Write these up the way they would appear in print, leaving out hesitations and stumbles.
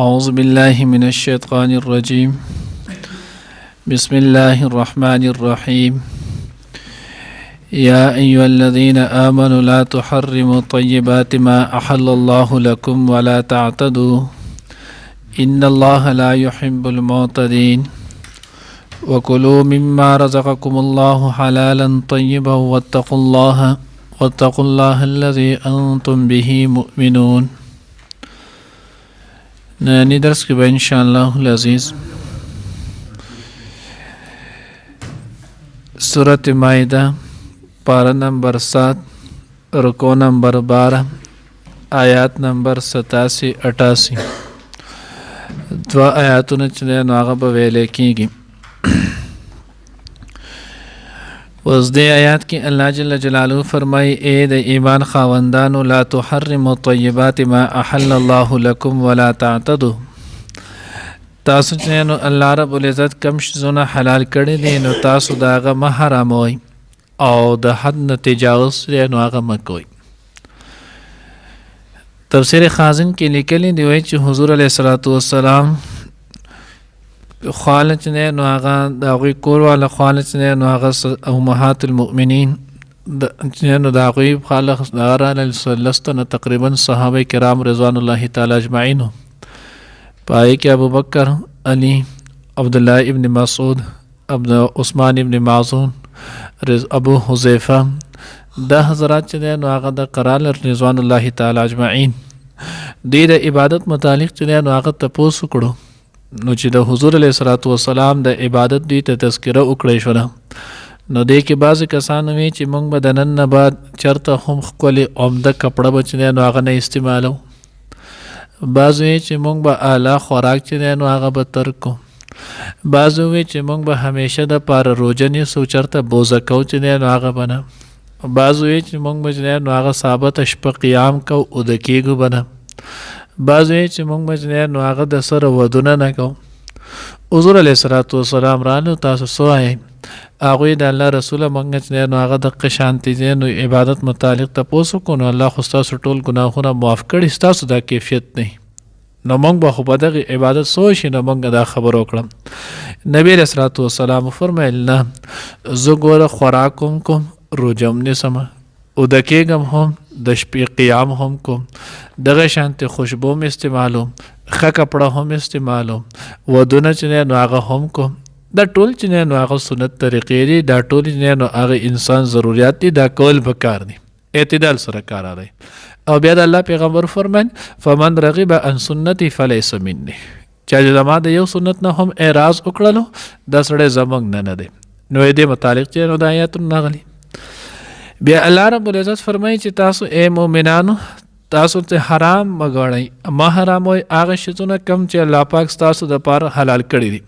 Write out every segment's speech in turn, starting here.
أعوذ بالله من الشيطان الرجيم بسم الله الرحمن الرحيم يا أيها الذين آمنوا لا تحرموا طيبات ما أحل الله لكم ولا تعتدوا إن الله لا يحب المعتدين وكلوا مما رزقكم الله حلالا طيبا واتقوا الله الذي أنتم به مؤمنون. نانی درس کې به ان شاء الله العزیز سورۃ مائدہ پارہ نمبر 7 رکوع نمبر 12 آیات نمبر 87-88 دو آیاتونه چې نو هغه به ویل کېږي. اوس دې آیات کې الله جل جلاله فرمایي اے د ایمان خاوندانو لا تحرموا طیبات ما احل الله لكم ولا تعتدوا. تاسو چې نو الله رب العزت کم شیزونه حلال کړي دي نو تاسو دا هغه مه حراموئ او د حد نه تجاوز نو هغه مه کوئ. تفسیر خازن کې لیکلي دی وایي چې حضور علیه الصلاة والسلام خواله چې دی نو هغه د هغوی کور والا خواله چې دی نو هغه امهات المؤمنین چې نو د هغوی خواله هغه راغله لستنه تقریبا صحابه کرام رضوان الله تعالی اجمعین په هغې کې ابوبکر علي عبدالله ابن مسعود عثمان ابن معزون ابو حذیفه دا حضرات چې دی نو هغه د قرال رضوان الله تعالی اجمعین دوی د عبادت متعلق چې دی نو هغه تپوس وکړو نو چې د حضور علیه الصلاة والسلام د عبادت دوی ته تذکره وکړی شوله نو دې کې بعضې کسان وی چې موږ به د نن نه بعد چېرته هم ښکلې عمده کپړه به چې دی نو هغه نه استعمالو. بعض وی چې موږ به اعلی خوراک چې دی نو هغه به ترک کو. بعض وی چې موږ به همیشه د پاره روژه نیسو چېرته بوزه کو چې دی نو هغه به نه. بعض وی چې موږ به چې دی نو هغه ثابته شپه قیام کو اوده کېږو به نه. بعض وی چې موږ به نو هغه د سره ودونه نه کوو. حضور علیه الصلاة والسلام رالو تاسو څه وایئ؟ هغوی د الله رسوله موږ چې نو هغه دقه شانتې دی نو عبادت متعلق تپوس وکړو نو الله خو ستاسو ټول ګناهونه معاف کړي ستاسو دا کیفیت نه نو موږ به خو په دغې عبادت څه وشي نو موږ دا خبر وکړم. نبی علیه الصلاة والسلام فرمیل نه زه ګوره خوراک هم کوم روژه هم نیسم اوده کېږم هم د شپې قیام هم کوم دغه شانتې خوشبو هم استعمالوم ښه کپړه هم استعمالوم ودونه چې دی نو هغه هم کوم. دا ټول چې دی نو هغه سنت طریقې دي دا ټول چې دی نو هغه انسان ضروریات دي دا کول پکار دي اعتدال سره کار دی. او بیا د الله پیغمبر فرمایل فمن رغب عن سنتي فلیس مني چا چې زما د یو سنت نه هم اعراض وکړلو دا سړی زموږ نه دی. نو دې متعلق چې نو د آیاتونه راغلي. بیا الله رب العزت فرمایي چې تاسو اے مؤمنانو تاسو ته حرام مګړئ ما حراموئ هغه شیزونه کم چې الله پاک ستاسو دپاره حلال کړي دي.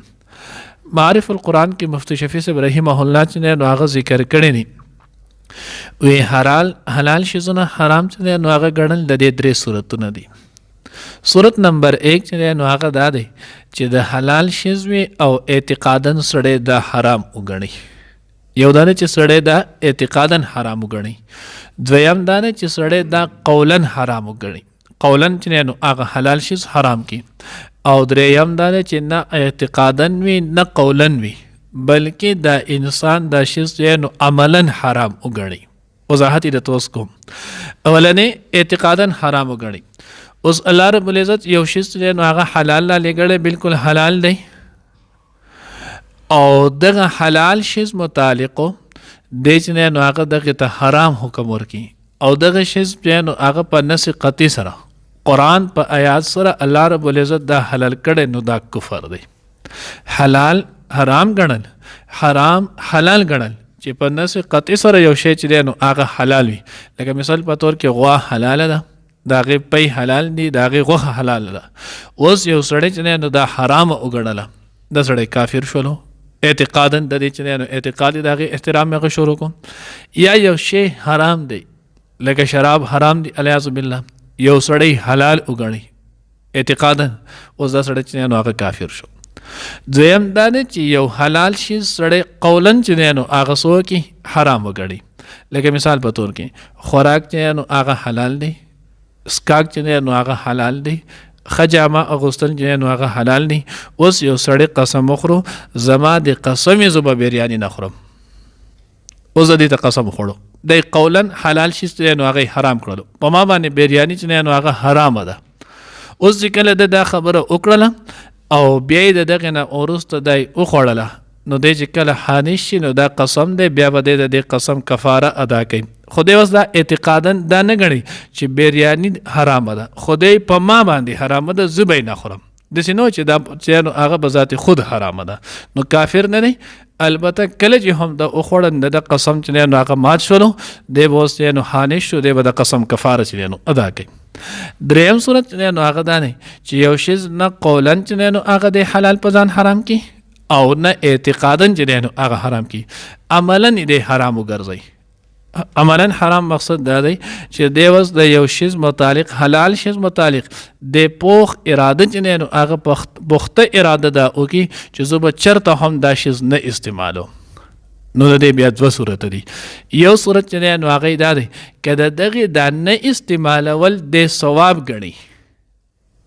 معارف القرآن کې مفتی شفیع صاحب رحمه الله چې دی نو هغه ذکر کړی دي وی حلال شیزونه حرام چې دی نو هغه ګڼل د دې 3 صورتونه دي. صورت نمبر 1 چې دی نو هغه دا دی چې د حلال شیز وي او اعتقاداً سړی دا حرام وګڼي. یو دا نه چې سړی دا اعتقاداً حرام وګڼي. دویم دا نه چې سړی دا قولاً حرام وګڼي قولاً چې نو هغه حلال شیز حرام کی. او دریم دا نه چې نه اعتقاداً وي نه قولاً وي بلکې دا انسان دا شیز نو عملاً حرام وګڼي. وضاحت یې درته اوس کوم. اولنې اعتقاداً حرام وګڼي. اوس الله رب العزت یو شیز چې نو هغه حلال لا لګړی بالکل حلال دی او دغه حلال شیز متعلقو دی چې نو هغه دغه ته حرام حکم ورکي او دغه شیز نو هغه په نص قطعي سره قرآن په آیات سره الله رب العزت دا حلال کړي نو دا کفر دی. حلال حرام ګڼل حرام حلال ګڼل چې په نص قطعي سره یو شی چې دی نو هغه حلال وي. لکه مثال په طور کې غوا حلاله ده د هغې پی حلال دي د هغې غوښه حلاله ده. اوس یو سړی چې دی نو دا حرامه وګڼله دا سړی کافر شولو اعتقاداً د دې چې دی نو اعتقاد د هغې احترام هغه شروع کوم. یا یو شی حرام دی لکه شراب حرام دی علیاذ بالله یو سړی حلال وګڼي اعتقادا اوس دا سړی چې نو هغه کافر شو. دویم دا نه چې یو حلال شي سړی قولاً چې نو هغه څوک حرام وګڼي. لکه مثال په طور کې خوراک چې نو هغه حلال دی اسکاک چې نو هغه حلال دی خجامه اغوستل چې نو هغه حلال نه. اوس یو سړی قسم وخورو زما د قسم زوبه بریانی نه خورم، اوس دې ته قسم خوړو د قولا حلال شي چې نو هغه حرام کړلو، په ما باندې بریانی چې نو هغه حرام ده. اوس چې کله دا خبره وکړله او بیا د دغه نه اورسته دی وخوړله نو دی چې کله حانش شي نو دا قسم دی بیا به د قسم کفاره ادا کوي. خدای اوس دا اعتقادا دا نه ګڼي چې بریانی حرامه ده، خدای په ما باندې حرامه ده زه به یې نه خورم، داسې نه چې دا چې نو هغه به ذات خود حرامه ده نو کافر نه دی. البته کله چې هم د وخوړل د قسم چې نو هغه مات شولو دی به اوس نو حانش شو دی به د قسم کفاره چې نو ادا کوي. دریم صورت نو هغه دا نه چې یو شی نه قولا چې نو هغه د حلال په ځان حرام کی او نه اعتقادا چې نو هغه حرام کی، عملا یې حرام وګرځي. عملا حرام مقصد دا دی چې دی اوس د یو شی متعلق حلال شی متعلق د پوخ اراده چې نو هغه پخته اراده دا او کی چې زه به چرته هم دا شی نه استعمالو. نو د دې بیا دوه صورت دي. یو صورت چې نو هغه دا دی کله دغه دا نه استعمالول د ثواب غني،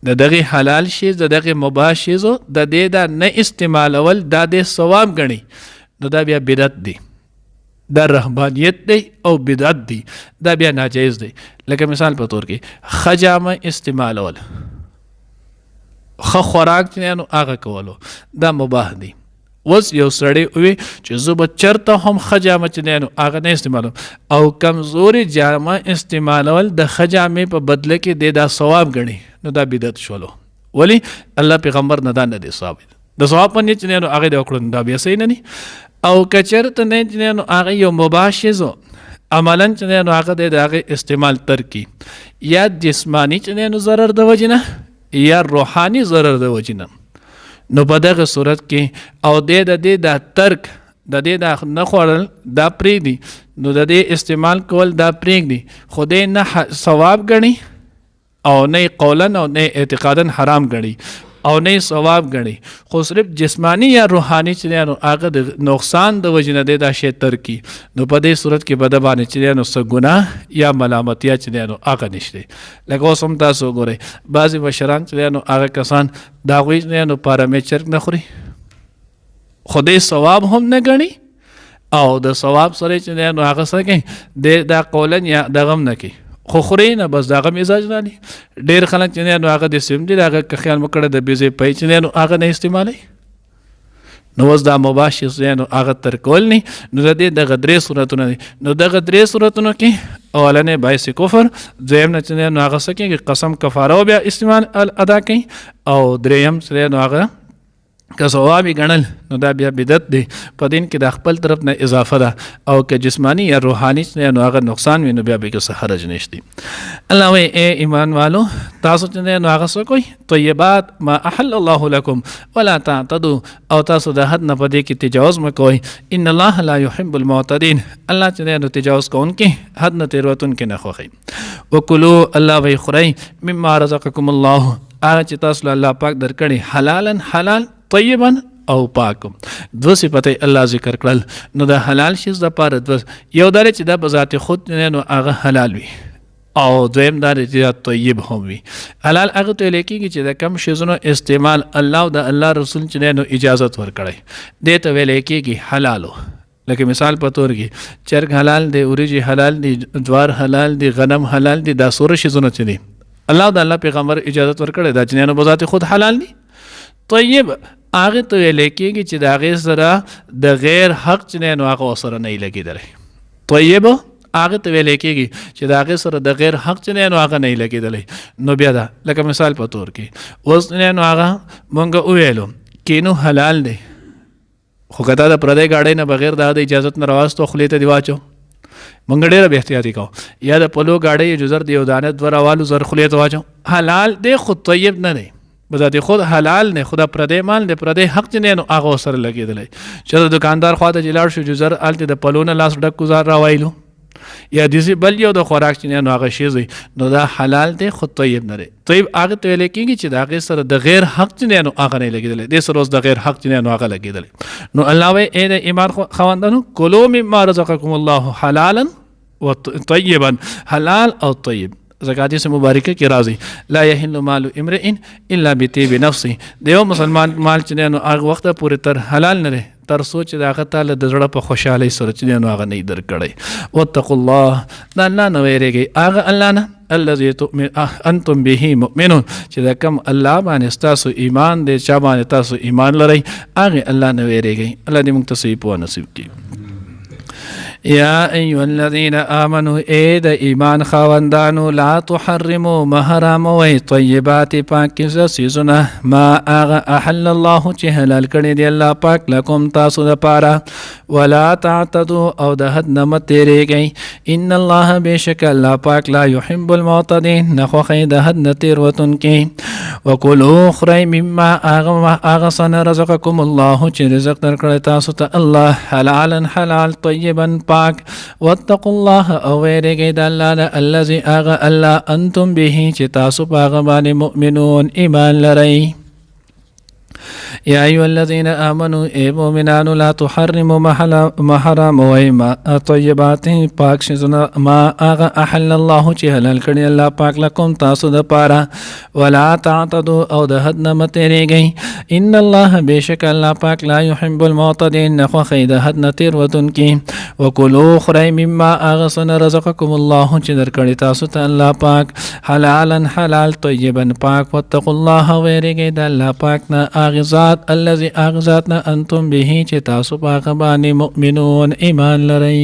د دغه حلال شی د دغه مباح شی زو د دې دا نه استعمالول دا د ثواب غني نو دا بیا بدعت دی، دا رهبانیت دی او بدعت دی، دا بیا ناجایز دی. لکه مثال په تور کې خجامه استعمالول، خ خوراک چې نو هغه کولو دا مباح دی. اوس یو سړی وي چې زه به چرته هم خجامه چې نو هغه نه استعمالوم او کمزوري جامه استعمالول د خجامه په بدله کې د ثواب غني نو دا بدعت شولو. ولی الله پیغمبر نه دا نه دی ثواب د ثواب په نیت نه نو هغه د وکړو دا بیا صحیح نه ني. او کچرته نه چې نو هغه یو مباح شی زو عملا چې نو هغه د هغه استعمال ترکی یا جسمانی چې نو ضرر د وجنه یا روحانی ضرر د وجنه نو په دغه صورت کې او د ترک د دې د نه خوړل دا پرېږدي نو د دې استعمال کول دا پرېږدي، خدای نه ثواب غني او نه قولا او نه اعتقادا حرام غني او نه ثواب غني، خو صرف جسمانی یا روحانی چې نو هغه د نقصان د وجنه د شی ترکی نو په دې صورت کې بد باندې چې نو څه ګناه یا ملامتیا چې نو هغه نشته. لکه اوس هم تاسو ګورئ بعضې مشران چې نو هغه کسان د هغوی نو پارامې چرګ نه خوري، خدای ثواب هم نه غني او د ثواب سره چې نو هغه څه کوي دا قولا یا دغه هم نه کوي، خو خوري نه بس دغه مزاج نه دي. ډېر خلک چې نو هغه د سیم دي هغه که خیال مکړه د بیزې پی چې نو هغه نه استعمالوي نو اوس دا مباح شی نو هغه ترکول نه نو د دې دغه درې صورتونه دي. نو دغه درې صورتونو کې اولنې باعث کفر، دویم نه چې نو هغه څه کوي قسم کفاره بیا استعمال ادا کوي او دریم چې نو هغه که ثوابي ګڼل نو دا بیا بدعت دی، په دین کې د خپل طرف نه اضافه ده او که جسمانی یا روحانی نو هغه نقصان وي نو بیا به څه حرج نشته. الله وی اے ایمان والو تاسو چې نو هغه څه کوئ طیبات ما احل الله لكم ولا تعتدوا او تاسو د حد نه پدې کې تجاوز مکوئ، ان الله لا يحب المعتدين، الله چې نو تجاوز کوونکي حد نه تیروتونکي نه خوښي. وکلوا الله وی خورئ مما رزقكم الله هغه چې تاسو الله پاک درکړي حلالا حلال طیبا او پاکم. دو صفته الله ذکر کړل نو د حلال شي د پاره دو یو دره چې د بذات خود نو هغه حلال وي او دویم دره چې طیب هم وي. حلال هغه ته لیکيږي چې د کم شیزونو استعمال الله او د الله رسول چې نو اجازه ورکړي دې ته ویل کېږي حلالو. لکه مثال په تور کې چرګ حلال دی، اوریجی حلال دی، جوار حلال دی، غنم حلال دی، دا سور شیزونه چې دي الله د الله پیغمبر اجازه ورکړي دا چې نو بذات خود حلال دي. طیب هغه ته ویل کېږي چې د هغې سره د غیر حق چې نو هغه سره نه لګېدلی. طیب هغه ته ویل کېږي چې د هغې سره د غیر حق چې نو هغه نه لګېدلی. نو بیا دا لکه مثال په تور کې اوس نو هغه مونږ وویلو کینو حلال دی، خو که دا د پردی ګاډۍ نه بغیر د اجازت نه راواستو خولې ته دې واچو مونږ ډېره بې احتیاطي کوو، یا د پلو ګاډۍ جو زر د یو دانه دوه راوالو زر خولې ته واچو حلال دی خو طیب نه دی، بذات خود حلال نه، خدا پردی مال نه پردی حق چې نه نو هغه سره لګېدلی چې د دکاندار خواته چې لاړ شو جو زر هلته د پلونه لاس ډک ګزار راوایلو یا داسې بل یو د خوراک چې نو هغه شی دی نو دا حلال دی خو طیب نه دی. طیب هغه ته ویل کېږي چې د هغې سره د غیر حق چې نو هغه نه لګېدلی، دې سره اوس د غیر حق چې نو هغه لګېدلی. نو الله وایي ای د ایمان خاوندانو کلوا مما رزقکم الله حلالا و طیبا، حلال او طیب زکاتی سے مبارکه کې راځي لا یحل مال امرئ الا بطیب نفسه دیو مسلمان مال چې نو هغه وخت پورې تر حلال نه تر سوچ دا هغه تعالی د زړه په خوشحالۍ سره چې نو هغه نه درکړي واتقوا الله دا الله نه ویریږي هغه الله نه الذي انتم به مؤمنون چې دا کوم الله باندې تاسو ایمان دې چا باندې تاسو ایمان لرئ هغه الله نه ویریږي الله دې موږ ته صحیح په نصیب کړي یا ایها الذین آمنوا اید ایمان خواندانو لا تحرموا محرموی طیبات پاکیزه سیزونه ما آغا احل الله چې حلال کړی دی الله پاک لکم تاسو د پاره ولا تعتدوا او د حد نه مه تیریږئ ان الله بشک الله پاک لا يحب المعتدین نه خوښوي د حد نه تیروتونکي وکلوا خورئ مما هغه څه نه رزقکم الله چې رزق درکړی تاسو ته الله حلالا حلال طیبا پاک واتقوا الله او ویریږئ د الله نه الذي هغه الله انتم به چې تاسو په هغه باندې مؤمنون ایمان لرئ یا ایها الذین آمنوا ای مؤمنانو لا تحرموا محرم وما طیبات پاک شزنا ما اغه احل الله چې حلال کړی الله پاک لكم تاسو د پاره ولا تعتدوا او د حد نه مه تیریږئ ان الله بشک الله پاک لا يحب المعتدین نخوا خید حد نه تیروتونکي وکلوا خورئ مما اغه څه نه رزقکم الله چې درکړی تاسو ته الله پاک حلالا حلال طیبا پاک واتقوا الله ویریږئ د الله پاک نه اغزات الذي اغزاتنا انتم به چې تاسو په هغه باندې مؤمنون ایمان لرئ